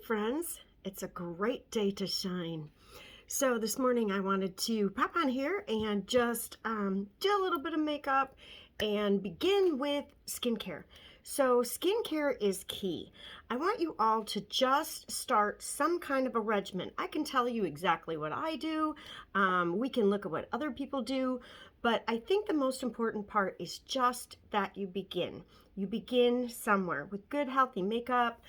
friends, it's a great day to shine. So this morning I wanted to pop on here and just do a little bit of makeup and begin with skincare. So skincare is key. I want you all to just start some kind of a regimen. I can tell you exactly what I do. We can look at what other people do, but I think the most important part is just that you begin. You begin somewhere with good healthy makeup,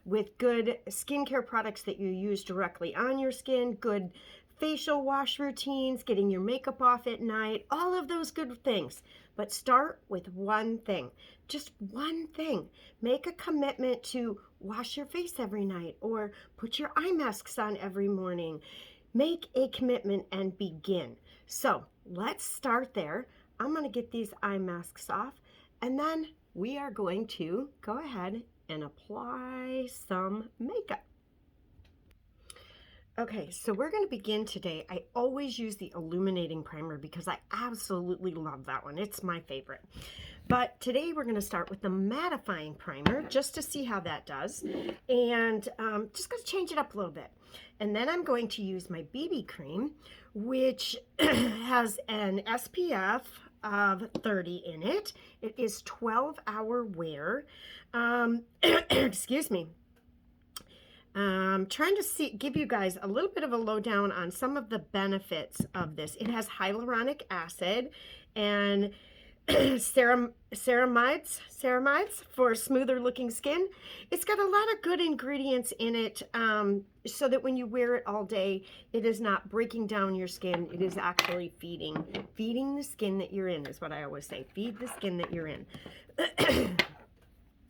with good skincare products that you use directly on your skin, good facial wash routines, getting your makeup off at night, all of those good things. But start with one thing, just one thing. Make a commitment to wash your face every night or put your eye masks on every morning. Make a commitment and begin. So let's start there. I'm going to get these eye masks off, and then we are going to go ahead and apply some makeup. Okay, so we're going to begin today. I always use the illuminating primer because I absolutely love that one. It's my favorite. But today we're going to start with the mattifying primer just to see how that does. And just going to change it up a little bit. And then I'm going to use my BB cream, which has an SPF of 30 in it. It is 12-hour wear. Excuse me. Trying to give you guys a little bit of a lowdown on some of the benefits of this. It has hyaluronic acid and ceramides for smoother looking skin. It's got a lot of good ingredients in it, so that when you wear it all day, it is not breaking down your skin. It is actually feeding the skin that you're in, is what I always say. Feed the skin that you're in.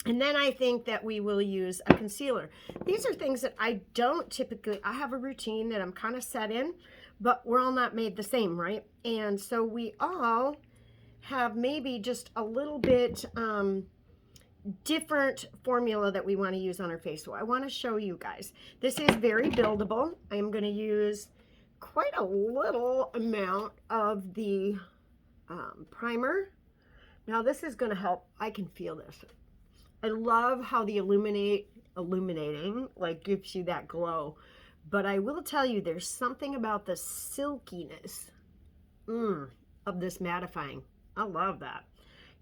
And then I think that we will use a concealer. These are things that I don't typically, I have a routine that I'm kind of set in, but we're all not made the same, right? And so we all have maybe just a little bit different formula that we want to use on our face. So I want to show you guys. This is very buildable. I am going to use quite a little amount of the primer. Now this is going to help. I can feel this. I love how the illuminating like gives you that glow, but I will tell you there's something about the silkiness of this mattifying. I love that.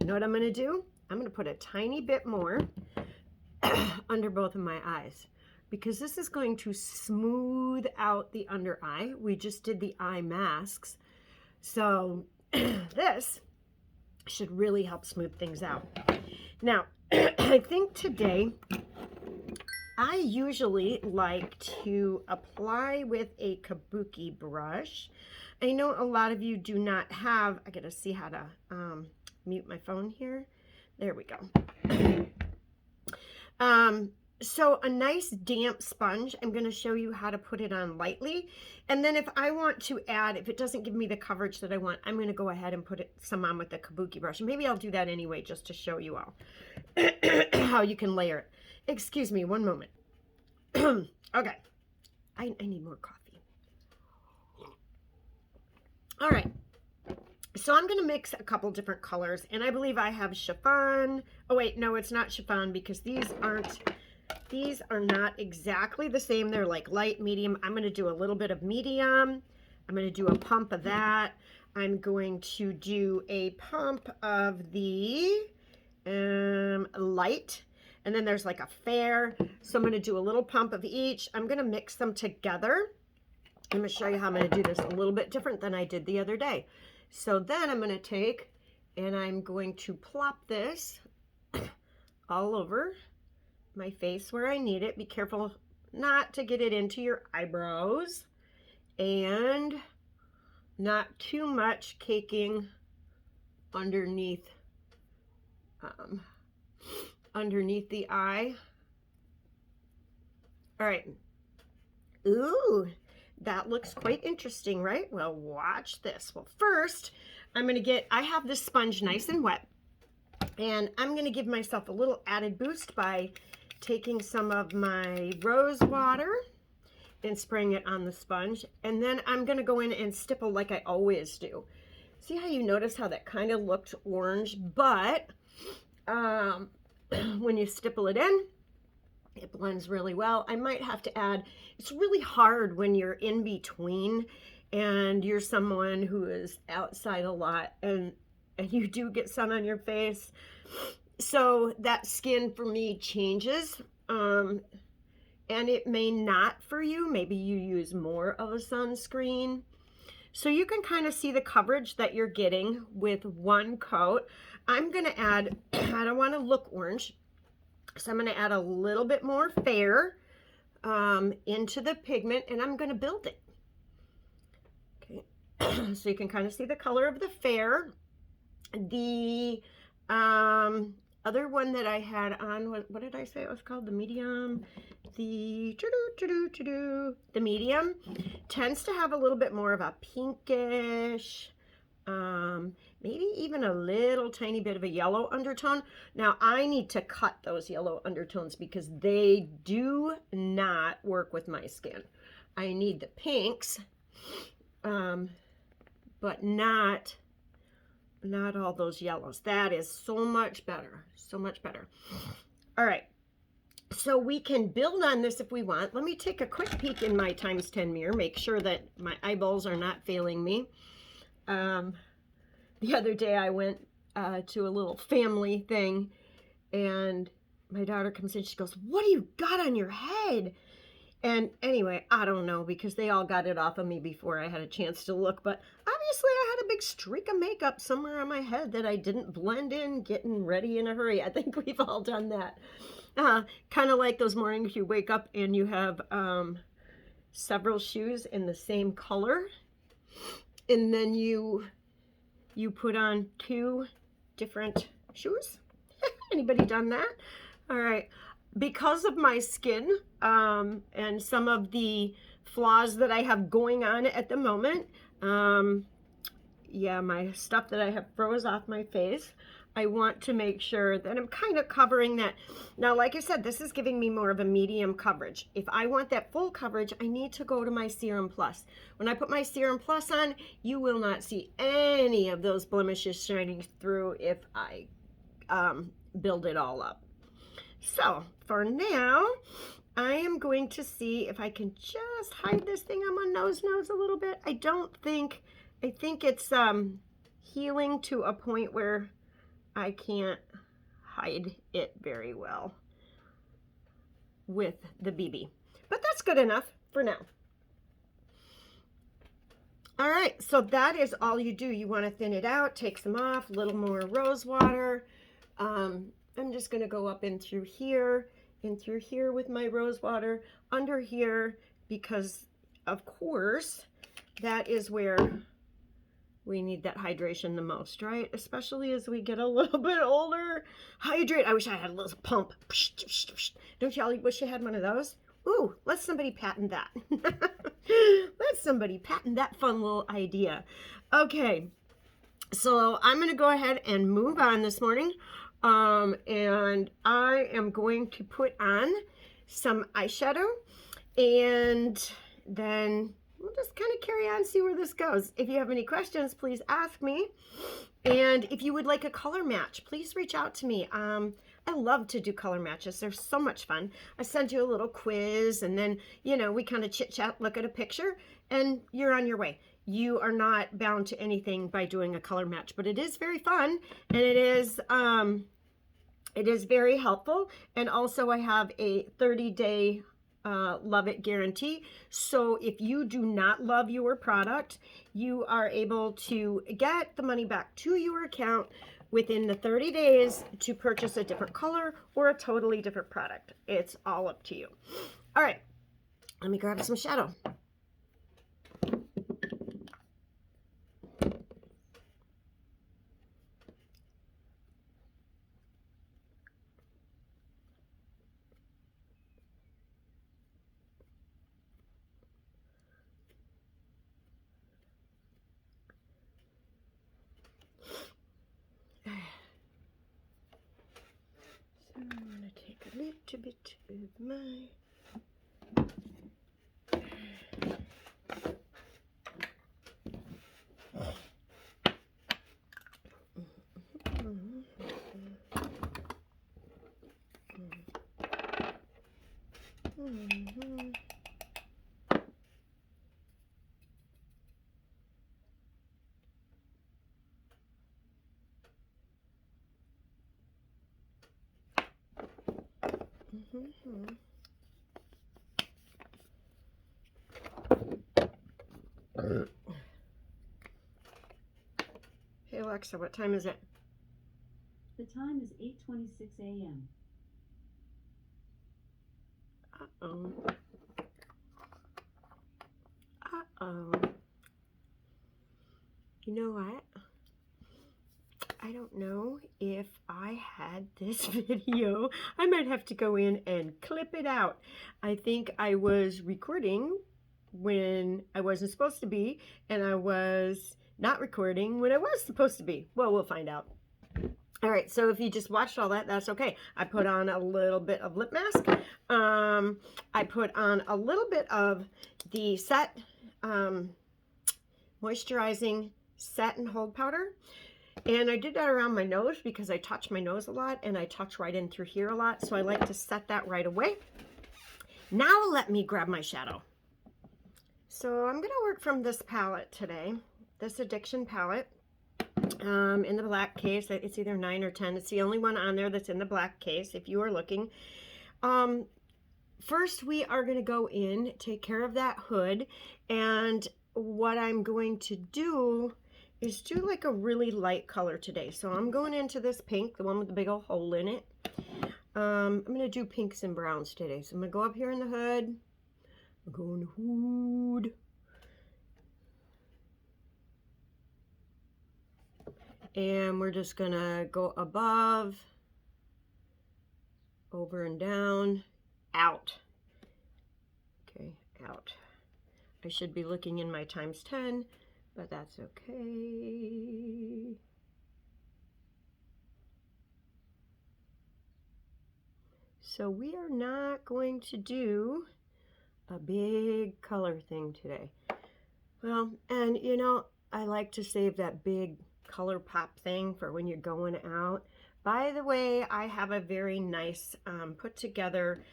You know what I'm going to do? I'm going to put a tiny bit more under both of my eyes because this is going to smooth out the under eye. We just did the eye masks, so this should really help smooth things out. Now, I think today I usually like to apply with a kabuki brush. I know a lot of you do not have, I gotta see how to mute my phone here. There we go. So a nice damp sponge, I'm going to show you how to put it on lightly. And then if I want to add, if it doesn't give me the coverage that I want, I'm going to go ahead and put some on with the kabuki brush. And maybe I'll do that anyway, just to show you all how you can layer it. Excuse me, one moment. Okay, I need more coffee. All right. So I'm going to mix a couple different colors, and I believe I have chiffon. Oh wait, no, it's not chiffon because these are not exactly the same. They're like light, medium. I'm going to do a little bit of medium. I'm going to do a pump of that. I'm going to do a pump of the light, and then there's like a fair. So I'm going to do a little pump of each. I'm going to mix them together. I'm going to show you how I'm going to do this a little bit different than I did the other day. So then I'm going to take and I'm going to plop this all over my face where I need it. Be careful not to get it into your eyebrows and not too much caking underneath underneath the eye. All right. Ooh. That looks quite interesting, right? Well, watch this. Well, first, I have this sponge nice and wet, and I'm going to give myself a little added boost by taking some of my rose water and spraying it on the sponge, and then I'm going to go in and stipple like I always do. See how you notice how that kind of looked orange, but when you stipple it in, It blends really well. I might have to add, it's really hard when you're in between and you're someone who is outside a lot and you do get sun on your face. So that skin for me changes. And it may not for you. Maybe you use more of a sunscreen. So you can kind of see the coverage that you're getting with one coat. I'm going to add, I don't want to look orange, so I'm going to add a little bit more fair into the pigment, and I'm going to build it. Okay, so you can kind of see the color of the fair. The other one that I had on, what did I say it was called? The medium. The medium tends to have a little bit more of a pinkish, maybe even a little tiny bit of a yellow undertone. Now I need to cut those yellow undertones because they do not work with my skin. I need the pinks, but not all those yellows. That is so much better, so much better. All right, so we can build on this if we want. Let me take a quick peek in my ×10 mirror, make sure that my eyeballs are not failing me. The other day I went to a little family thing, and my daughter comes in, she goes, "What do you got on your head?" And anyway, I don't know, because they all got it off of me before I had a chance to look, but obviously I had a big streak of makeup somewhere on my head that I didn't blend in, getting ready in a hurry. I think we've all done that. Kind of like those mornings you wake up and you have several shoes in the same color, and then you put on 2 different shoes. Anybody done that? All right. Because of my skin and some of the flaws that I have going on at the moment, yeah, my stuff that I have froze off my face, I want to make sure that I'm kind of covering that. Now, like I said, this is giving me more of a medium coverage. If I want that full coverage, I need to go to my Serum Plus. When I put my Serum Plus on, you will not see any of those blemishes shining through if I build it all up. So for now, I am going to see if I can just hide this thing on my nose a little bit. I think it's healing to a point where I can't hide it very well with the BB, but that's good enough for now. All right, so that is all you do. You want to thin it out, take some off, a little more rose water. I'm just going to go up in through here with my rose water, under here, because of course that is where we need that hydration the most, right? Especially as we get a little bit older. Hydrate. I wish I had a little pump. Don't y'all wish you had one of those? Ooh, let somebody patent that. Let somebody patent that fun little idea. Okay, so I'm going to go ahead and move on this morning. And I am going to put on some eyeshadow, and then we'll just kind of carry on and see where this goes. If you have any questions, please ask me. And if you would like a color match, please reach out to me. I love to do color matches. They're so much fun. I send you a little quiz, and then, you know, we kind of chit chat, look at a picture, and you're on your way. You are not bound to anything by doing a color match, but it is very fun, and it is very helpful. And also I have a 30-day love it guarantee. So if you do not love your product, you are able to get the money back to your account within the 30 days to purchase a different color or a totally different product. It's all up to you. All right, let me grab some shadow. I'm going to take a little bit of my Mm-hmm. Mm-hmm. Hey Alexa, what time is it? The time is 8:26 a.m. Uh-oh. Uh-oh. You know what? I don't know if I had this video. I might have to go in and clip it out. I think I was recording when I wasn't supposed to be, and I was not recording when I was supposed to be. Well, we'll find out. All right, so if you just watched all that, that's okay. I put on a little bit of lip mask. I put on a little bit of the Set moisturizing set and hold powder. And I did that around my nose because I touch my nose a lot and I touch right in through here a lot. So I like to set that right away. Now let me grab my shadow. So I'm going to work from this palette today, this Addiction palette. In the black case. It's either 9 or 10. It's the only one on there that's in the black case if you are looking. First we are going to go in, take care of that hood, and what I'm going to do is do like a really light color today. So I'm going into this pink, the one with the big old hole in it. I'm going to do pinks and browns today. So I'm going to go up here in the hood. I'm going to hood. And we're just going to go above, over and down, out. Okay, out. I should be looking in my times 10, but that's okay. So we are not going to do a big color thing today. Well, and you know, I like to save that big color pop thing for when you're going out. By the way, I have a very nice put together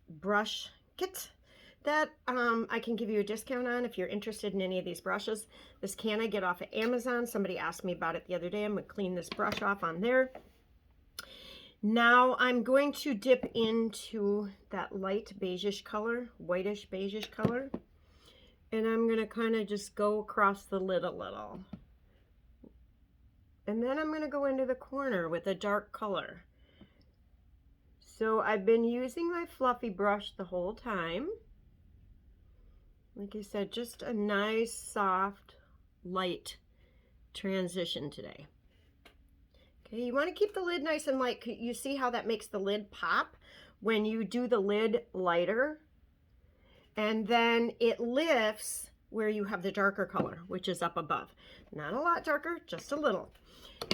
brush kit that I can give you a discount on if you're interested in any of these brushes. This can I get off of Amazon. Somebody asked me about it the other day. I'm going to clean this brush off on there. Now I'm going to dip into that light beigeish color, whitish beigeish color. And I'm going to kind of just go across the lid a little. And then I'm going to go into the corner with a dark color. So I've been using my fluffy brush the whole time. Like I said, just a nice, soft, light transition today. Okay, you want to keep the lid nice and light. You see how that makes the lid pop when you do the lid lighter? And then it lifts where you have the darker color, which is up above. Not a lot darker, just a little.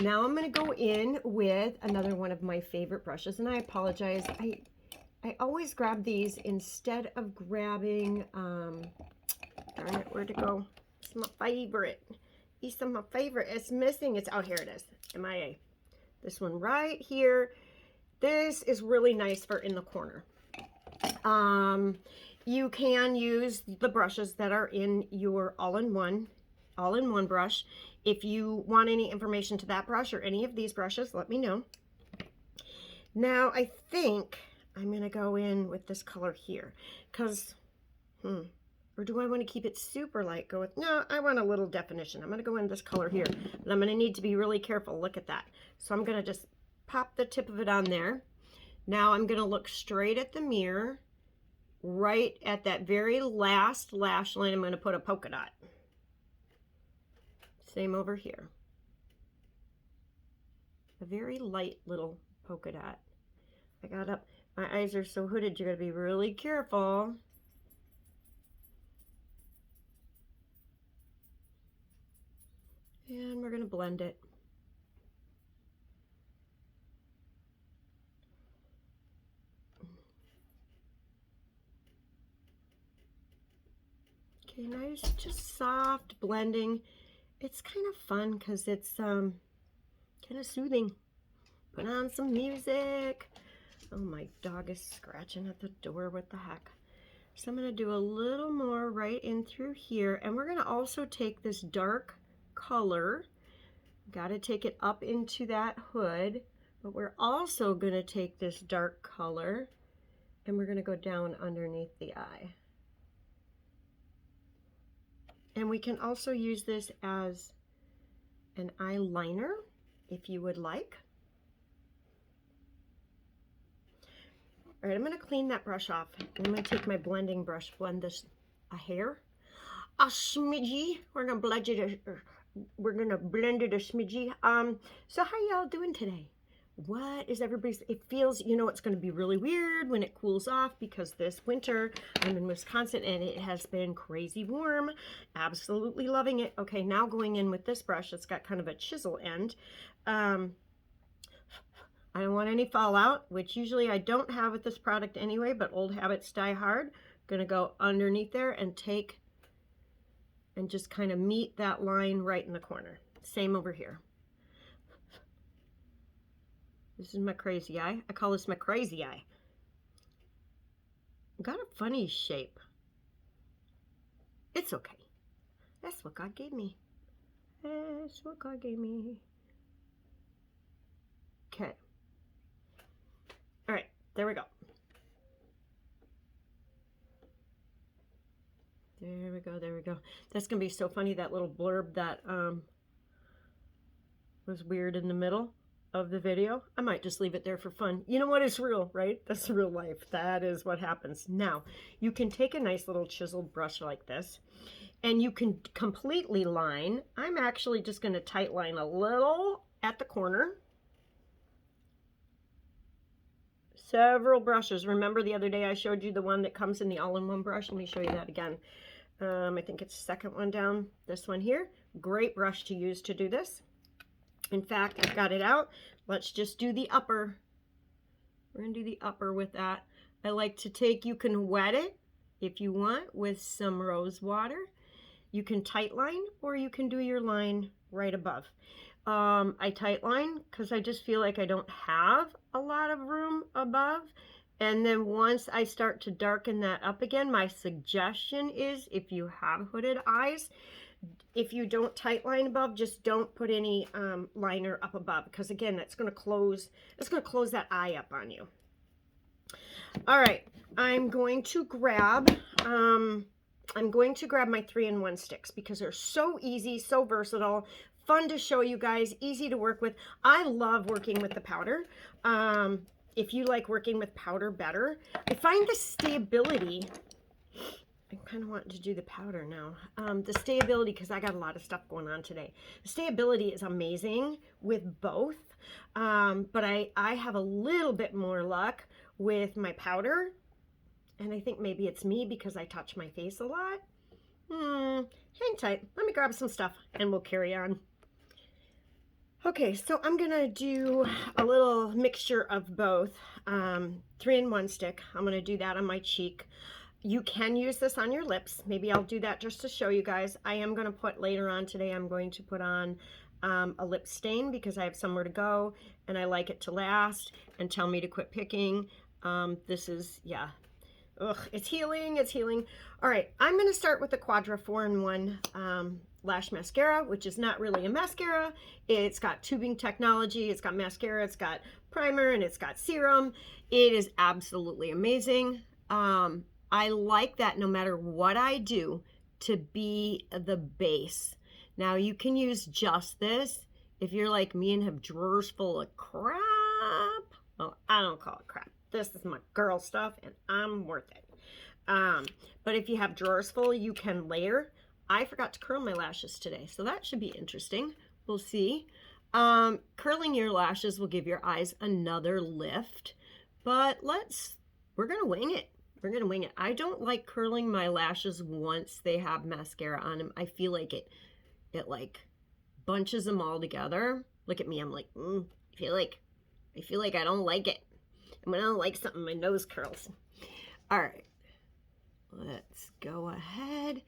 Now I'm going to go in with another one of my favorite brushes, and I apologize. I always grab these instead of grabbing, darn it, where'd it go? It's my favorite. It's my favorite. It's missing. It's, oh, here it is. MIA. This one right here. This is really nice for in the corner. You can use the brushes that are in your all-in-one brush. If you want any information to that brush or any of these brushes, let me know. Now I think I'm going to go in with this color here because, or do I want to keep it super light? Go with, no, I want a little definition. I'm going to go in this color here, but I'm going to need to be really careful. Look at that. So I'm going to just pop the tip of it on there. Now I'm going to look straight at the mirror. Right at that very last lash line, I'm going to put a polka dot. Same over here. A very light little polka dot. I got up. My eyes are so hooded, you got to be really careful. And we're going to blend it. Okay, nice, just soft blending. It's kind of fun because it's kind of soothing. Put on some music. Oh, my dog is scratching at the door. What the heck? So I'm going to do a little more right in through here. And we're going to also take this dark color. Got to take it up into that hood. But we're also going to take this dark color and we're going to go down underneath the eye. And we can also use this as an eyeliner if you would like. All right, I'm going to clean that brush off. I'm going to take my blending brush, blend this a hair, a smidgy. We're going to blend it. We're going to blend it a smidgy. So how y'all doing today? What is everybody's? It feels, you know, it's going to be really weird when it cools off because this winter I'm in Wisconsin and it has been crazy warm. Absolutely loving it. Okay, now going in with this brush. It's got kind of a chisel end. I don't want any fallout, which usually I don't have with this product anyway, but old habits die hard. Gonna go underneath there and take and just kind of meet that line right in the corner. Same over here. This is my crazy eye. I call this my crazy eye. Got a funny shape. It's okay. That's what God gave me. That's what God gave me. Okay. All right, there we go. There we go, there we go. That's gonna be so funny, that little blurb that was weird in the middle of the video. I might just leave it there for fun. You know what? It's real, right? That's real life. That is what happens. Now, you can take a nice little chiseled brush like this, and you can completely line. I'm actually just gonna tight line a little at the corner. Several brushes. Remember the other day I showed you the one that comes in the all-in-one brush? Let me show you that again. I think it's the second one down, this one here. Great brush to use to do this. In fact, I've got it out. Let's just do the upper. We're gonna do the upper with that. I like to take, you can wet it if you want with some rose water. You can tight line or you can do your line right above. I tight line because I just feel like I don't have a lot of room above. And then once I start to darken that up again, my suggestion is if you have hooded eyes, if you don't tight line above, just don't put any liner up above because again, that's going to close, it's going to close that eye up on you. All right, I'm going to grab my 3-in-1 sticks because they're so easy, so versatile. Fun to show you guys, easy to work with. I love working with the powder. If you like working with powder better, I find the stayability, I kind of want to do the powder now. The stayability, because I got a lot of stuff going on today. The stayability is amazing with both, but I have a little bit more luck with my powder, and I think maybe it's me because I touch my face a lot. Hang tight. Let me grab some stuff and we'll carry on. Okay, so I'm gonna do a little mixture of both. 3-in-1 stick. I'm gonna do that on my cheek. You can use this on your lips. Maybe I'll do that just to show you guys. I am gonna put later on today, I'm going to put on a lip stain because I have somewhere to go and I like it to last and tell me to quit picking. This is, yeah. Ugh, it's healing, it's healing. All right, I'm gonna start with the Quadra 4-in-1 lash mascara, which is not really a mascara. It's got tubing technology, it's got mascara, it's got primer, and it's got serum. It is absolutely amazing. I like that no matter what I do to be the base. Now you can use just this if you're like me and have drawers full of crap. Well, I don't call it crap. This is my girl stuff and I'm worth it. But if you have drawers full, you can layer. I forgot to curl my lashes today, so that should be interesting. We'll see. Curling your lashes will give your eyes another lift, but we're gonna wing it. We're gonna wing it. I don't like curling my lashes once they have mascara on them. I feel like it like bunches them all together. Look at me, I'm like, I feel like I don't like it. And when I don't like something, my nose curls. All right, let's go ahead.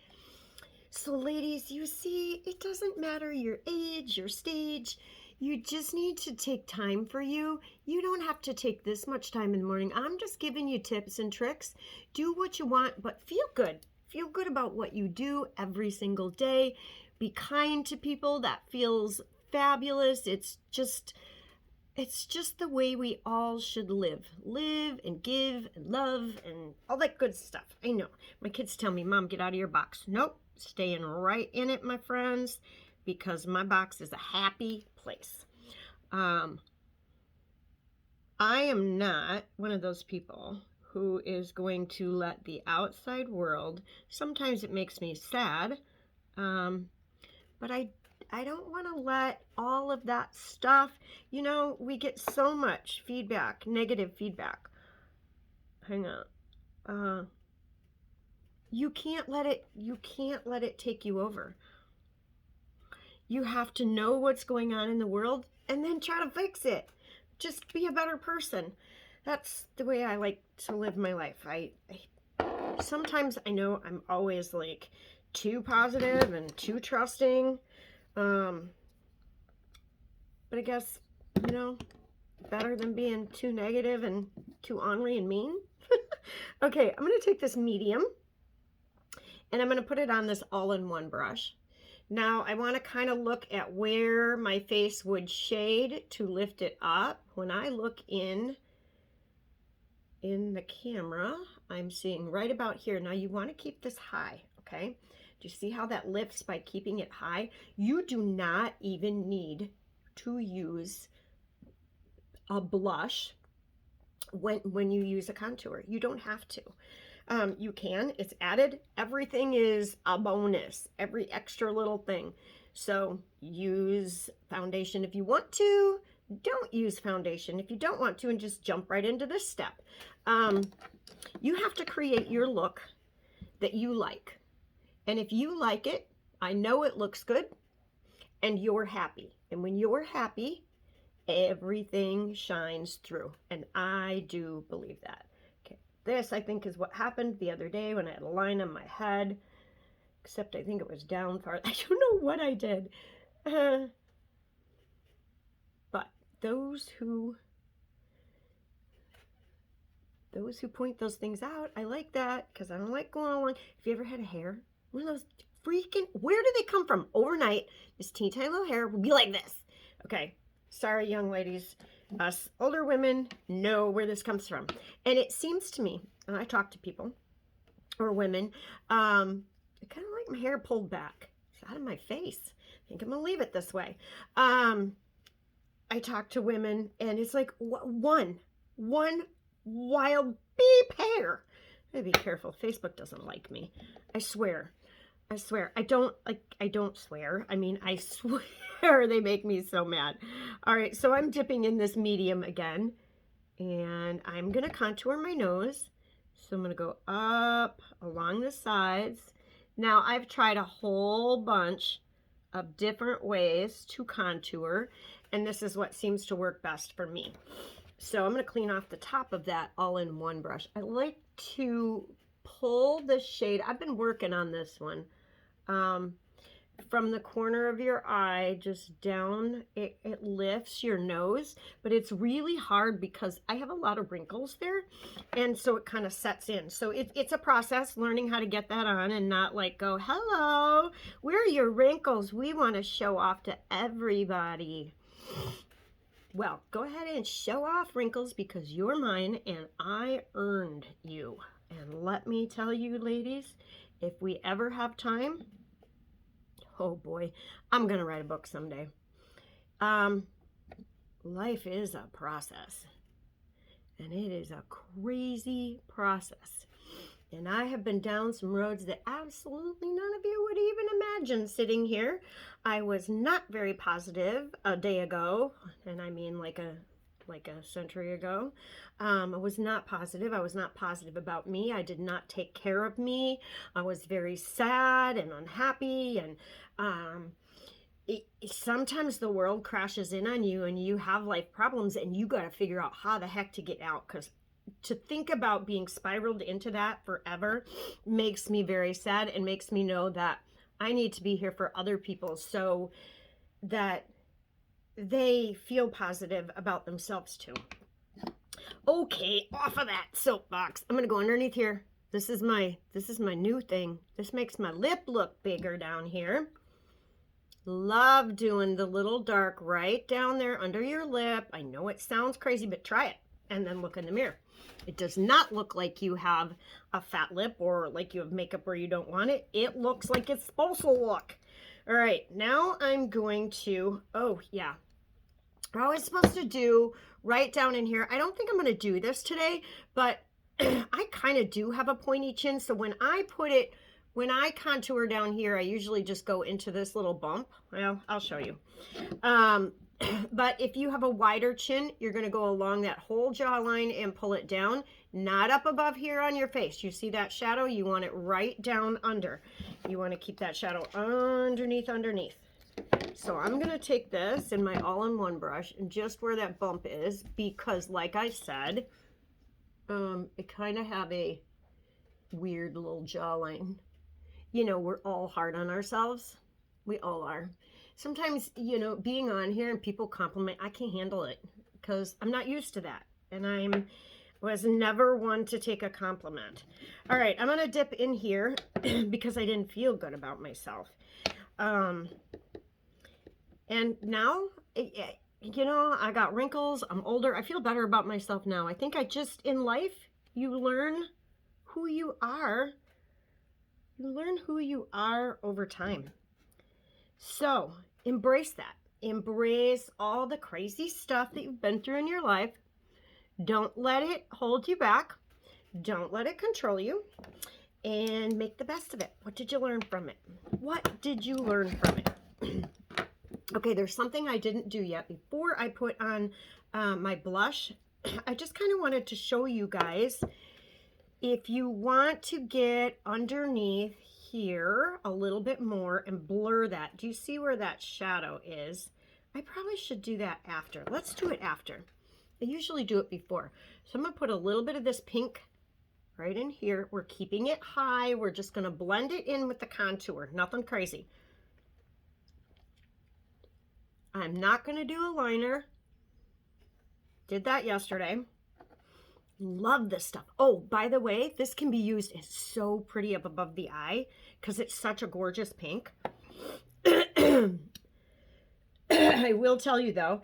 So ladies, you see, it doesn't matter your age, your stage. You just need to take time for you. You don't have to take this much time in the morning. I'm just giving you tips and tricks. Do what you want, but feel good. Feel good about what you do every single day. Be kind to people. That feels fabulous. It's just the way we all should live. Live and give and love and all that good stuff. I know. My kids tell me, Mom, get out of your box. Nope. Staying right in it, my friends, because my box is a happy place. I am not one of those people who is going to let the outside world, sometimes it makes me sad, but I don't want to let all of that stuff, you know, we get so much feedback, negative feedback. Hang on. You can't let it take you over. You have to know what's going on in the world and then try to fix it. Just be a better person. That's the way I like to live my life. I sometimes I know I'm always like too positive and too trusting. But I guess, you know, better than being too negative and too ornery and mean. Okay, I'm going to take this medium and I'm going to put it on this all-in-one brush. Now I want to kind of look at where my face would shade to lift it up. When I look in the camera, I'm seeing right about here. Now you want to keep this high, okay? Do you see how that lifts by keeping it high? You do not even need to use a blush when you use a contour. You don't have to. You can. It's added. Everything is a bonus. Every extra little thing. So use foundation if you want to. Don't use foundation if you don't want to, and just jump right into this step. You have to create your look that you like. And if you like it, I know it looks good, and you're happy. And when you're happy, everything shines through. And I do believe that. Okay, this I think is what happened the other day when I had a line on my head. Except I think it was down far. I don't know what I did. But those who point those things out, I like that, because I don't like going along. Have you ever had a hair? One of those freaking, where do they come from? Overnight, this teeny tiny little hair will be like this. Okay, sorry, young ladies. Us older women know where this comes from. And it seems to me, and I talk to people, or women, I kind of like my hair pulled back. It's out of my face. I think I'm going to leave it this way. I talk to women, and it's like one wild beep hair. I gotta be careful. Facebook doesn't like me. I swear. I don't swear. I mean, I swear they make me so mad. All right, so I'm dipping in this medium again, and I'm gonna contour my nose. So I'm gonna go up along the sides. Now I've tried a whole bunch of different ways to contour, and this is what seems to work best for me. So I'm going to clean off the top of that all in one brush. I like to pull the shade. I've been working on this one. From the corner of your eye, just down, it lifts your nose, but it's really hard because I have a lot of wrinkles there, and so it kind of sets in. So it's a process, learning how to get that on and not like go, hello, where are your wrinkles? We want to show off to everybody. Well, go ahead and show off wrinkles because you're mine and I earned you. And let me tell you, ladies, if we ever have time, oh boy, I'm going to write a book someday. Life is a process, and it is a crazy process. And I have been down some roads that absolutely none of you would even imagine sitting here. I was not very positive a day ago, and I mean like a century ago. I was not positive. I was not positive about me. I did not take care of me. I was very sad and unhappy, and sometimes the world crashes in on you and you have life problems and you got to figure out how the heck to get out, because to think about being spiraled into that forever makes me very sad and makes me know that I need to be here for other people so that they feel positive about themselves too. Okay, off of that soapbox. I'm gonna go underneath here. This is my new thing. This makes my lip look bigger down here. Love doing the little dark right down there under your lip. I know it sounds crazy, but try it and then look in the mirror. It does not look like you have a fat lip or like you have makeup where you don't want it. It looks like it's supposed to look. All right, now I'm going to, oh yeah, I was supposed to do right down in here. I don't think I'm going to do this today, but I kind of do have a pointy chin. So when I contour down here, I usually just go into this little bump. Well, I'll show you. But if you have a wider chin, you're going to go along that whole jawline and pull it down, not up above here on your face. You see that shadow? You want it right down under. You want to keep that shadow underneath. So I'm going to take this in my all-in-one brush and just where that bump is, because like I said, it kind of have a weird little jawline. You know, we're all hard on ourselves. We all are. Sometimes, you know, being on here and people compliment, I can't handle it because I'm not used to that. And I was never one to take a compliment. All right, I'm going to dip in here because I didn't feel good about myself. And now, you know, I got wrinkles. I'm older. I feel better about myself now. I think in life, you learn who you are. You learn who you are over time. So embrace that. Embrace all the crazy stuff that you've been through in your life. Don't let it hold you back. Don't let it control you. And make the best of it. What did you learn from it? What did you learn from it? Okay, there's something I didn't do yet. Before I put on my blush, I just kind of wanted to show you guys, if you want to get underneath here a little bit more and blur that. Do you see where that shadow is? I probably should do that after. Let's do it after. I usually do it before. So I'm going to put a little bit of this pink right in here. We're keeping it high. We're just going to blend it in with the contour. Nothing crazy. I'm not going to do a liner. Did that yesterday. Love this stuff. Oh, by the way, this can be used. It's so pretty up above the eye because it's such a gorgeous pink. I will tell you though,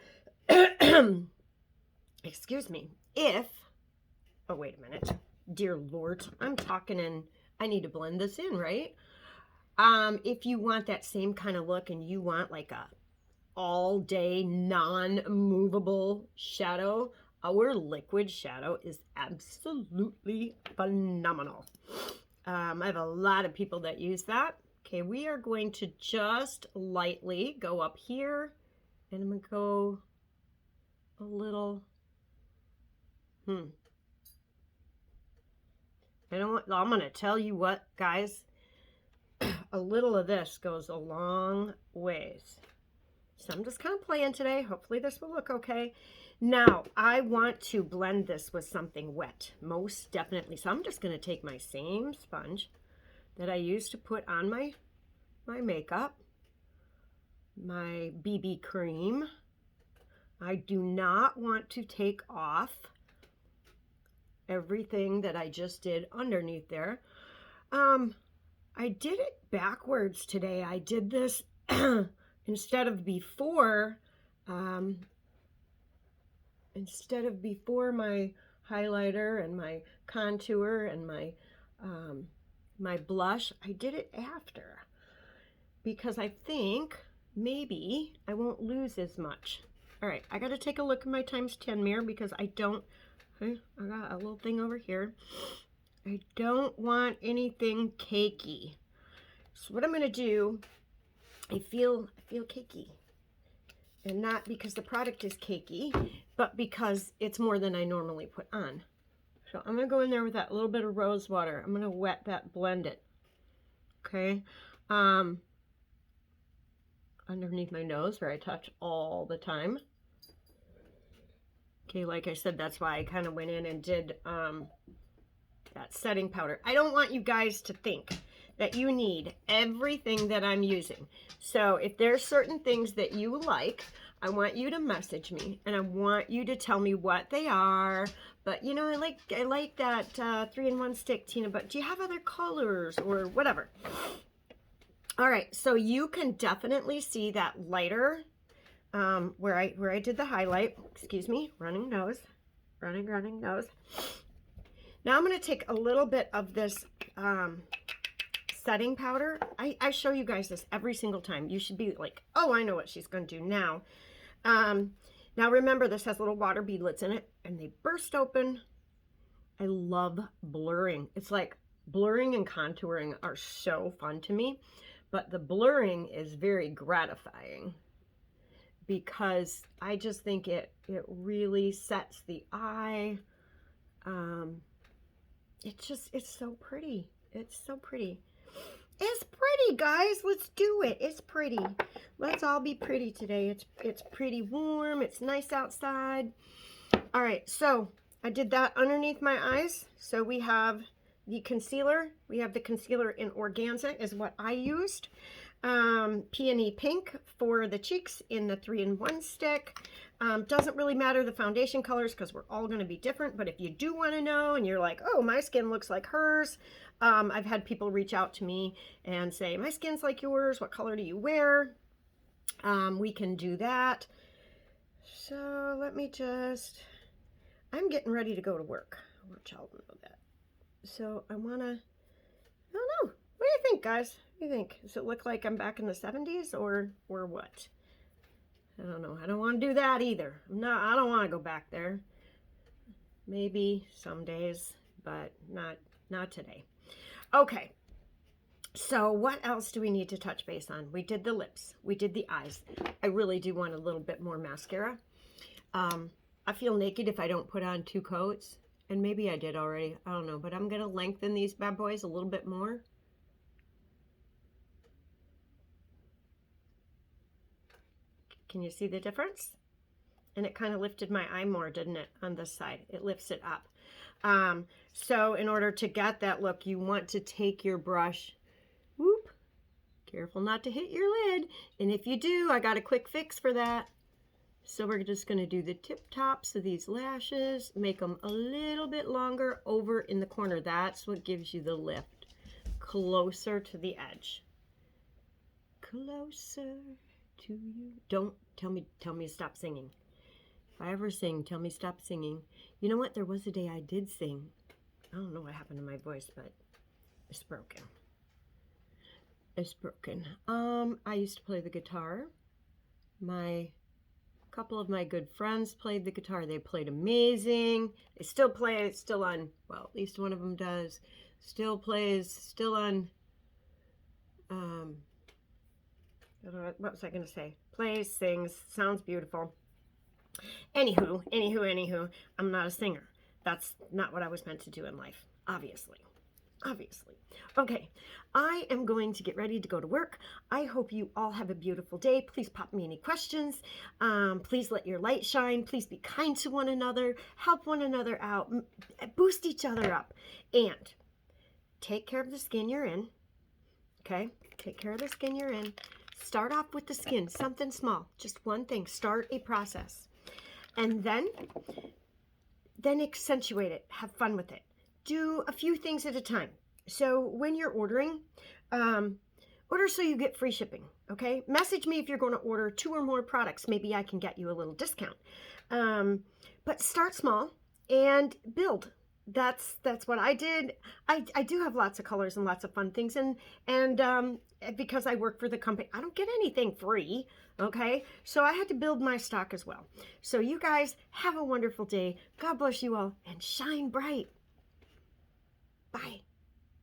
excuse me, oh, wait a minute. Dear Lord, I'm talking and I need to blend this in, right? If you want that same kind of look and you want like a all day non-movable shadow, our liquid shadow is absolutely phenomenal. I have a lot of people that use that. Okay, we are going to just lightly go up here and I'm going to go a little, I'm going to tell you what, guys, a little of this goes a long ways. So I'm just kind of playing today. Hopefully this will look okay. Now, I want to blend this with something wet, most definitely. So I'm just going to take my same sponge that I used to put on my makeup, my BB cream. I do not want to take off everything that I just did underneath there. I did it backwards today. I did this instead of before my highlighter and my contour and my blush, I did it after because I think maybe I won't lose as much. All right, I got to take a look at my ×10 mirror because I got a little thing over here. I don't want anything cakey. So what I'm going to do, I feel cakey. And not because the product is cakey, but because it's more than I normally put on. So I'm going to go in there with that little bit of rose water. I'm going to wet that, blend it. Okay. Underneath my nose where I touch all the time. Okay, like I said, that's why I kind of went in and did that setting powder. I don't want you guys to think that you need everything that I'm using. So if there's certain things that you like, I want you to message me, and I want you to tell me what they are. But you know, I like that 3-in-1 stick, Tina. But do you have other colors or whatever? All right, so you can definitely see that lighter where I did the highlight. Excuse me, running nose. Now I'm going to take a little bit of this setting powder. I show you guys this every single time. You should be like, oh, I know what she's going to do now. Now remember, this has little water beadlets in it, and they burst open. I love blurring. It's like blurring and contouring are so fun to me, but the blurring is very gratifying because I just think it really sets the eye. It's so pretty. It's so pretty. It's pretty, guys. Let's do it. It's pretty. Let's all be pretty today. It's pretty warm. It's nice outside. All right, so I did that underneath my eyes. So we have the concealer. We have the concealer in Organza is what I used. Peony Pink for the cheeks in the 3-in-1 stick. Doesn't really matter the foundation colors because we're all going to be different, but if you do want to know and you're like, oh, my skin looks like hers, I've had people reach out to me and say, my skin's like yours, what color do you wear? We can do that. So let me just, I'm getting ready to go to work. I want y'all to know that. So I want to, I don't know. What do you think, guys? What do you think? Does it look like I'm back in the 70s or what? I don't know. I don't want to do that either. I don't want to go back there. Maybe some days, but not today. Okay. So what else do we need to touch base on? We did the lips. We did the eyes. I really do want a little bit more mascara. I feel naked if I don't put on 2 coats. And maybe I did already. I don't know. But I'm going to lengthen these bad boys a little bit more. Can you see the difference? And it kind of lifted my eye more, didn't it, on this side? It lifts it up. So in order to get that look, you want to take your brush, whoop, careful not to hit your lid. And if you do, I got a quick fix for that. So we're just going to do the tip tops of these lashes, make them a little bit longer over in the corner. That's what gives you the lift. Closer to the edge. Closer to you. Don't tell me to stop singing. If I ever sing, tell me stop singing. You know what? There was a day I did sing. I don't know what happened to my voice, but it's broken. It's broken. I used to play the guitar. A couple of my good friends played the guitar. They played amazing. They still play. It's still on, well, at least one of them does. Still plays, still on, what was I going to say? Plays, sings, sounds beautiful. Anywho, I'm not a singer. That's not what I was meant to do in life, obviously. Okay, I am going to get ready to go to work. I hope you all have a beautiful day. Please pop me any questions. Please let your light shine. Please be kind to one another. Help one another out. Boost each other up. And take care of the skin you're in. Okay? Take care of the skin you're in. Start off with the skin, something small, just one thing. Start a process. And then accentuate it. Have fun with it. Do a few things at a time. So when you're ordering, order so you get free shipping, okay? Message me if you're going to order 2 or more products. Maybe I can get you a little discount. But start small and build. That's what I did. I do have lots of colors and lots of fun things. And because I work for the company, I don't get anything free, okay? So I had to build my stock as well. So you guys have a wonderful day. God bless you all and shine bright. Bye.